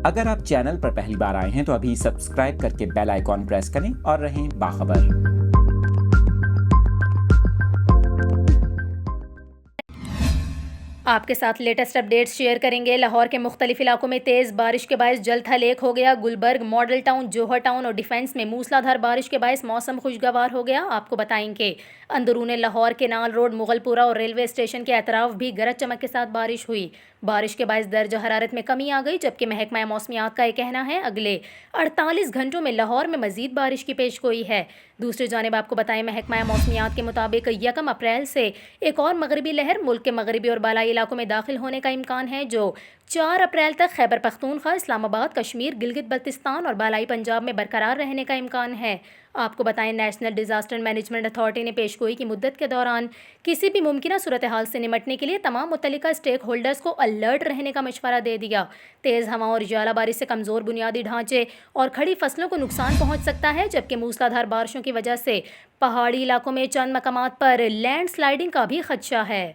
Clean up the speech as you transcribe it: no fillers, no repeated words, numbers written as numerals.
اگر آپ چینل پر پہلی بار آئے ہیں تو ابھی سبسکرائب کر کے بیل آئیکن پریس کریں اور رہیں باخبر۔ آپ کے ساتھ لیٹسٹ اپڈیٹس شیئر کریں گے۔ لاہور کے مختلف علاقوں میں تیز بارش کے باعث جل تھل ایک ہو گیا۔ گلبرگ، ماڈل ٹاؤن، جوہر ٹاؤن اور ڈیفنس میں موسلا دھار بارش کے باعث موسم خوشگوار ہو گیا۔ آپ کو بتائیں کہ اندرون لاہور کینال روڈ، مغل پورہ اور ریلوے اسٹیشن کے اطراف بھی گرج چمک کے ساتھ بارش ہوئی۔ بارش کے باعث درجہ حرارت میں کمی آ گئی، جبکہ محکمہ موسمیات کا یہ کہنا ہے اگلے 48 گھنٹوں میں لاہور میں مزید بارش کی پیش گوئی ہے۔ دوسری جانب آپ کو بتائیں محکمہ موسمیات کے مطابق 1 اپریل سے ایک اور مغربی لہر ملک کے مغربی اور بالائی علاقوں میں داخل ہونے کا امکان ہے، جو 4 اپریل تک خیبر پختونخوا، اسلام آباد، کشمیر، گلگت بلتستان اور بالائی پنجاب میں برقرار رہنے کا امکان ہے۔ آپ کو بتائیں نیشنل ڈیزاسٹر مینجمنٹ اتھارٹی نے پیش گوئی کی مدت کے دوران کسی بھی ممکنہ صورتحال سے نمٹنے کے لیے تمام متعلقہ اسٹیک ہولڈرز کو الرٹ رہنے کا مشورہ دے دیا۔ تیز ہواؤں اور ژالہ باری سے کمزور بنیادی ڈھانچے اور کھڑی فصلوں کو نقصان پہنچ سکتا ہے، جبکہ موسلادھار بارشوں کی وجہ سے پہاڑی علاقوں میں چند مقامات پر لینڈ سلائیڈنگ کا بھی خدشہ ہے۔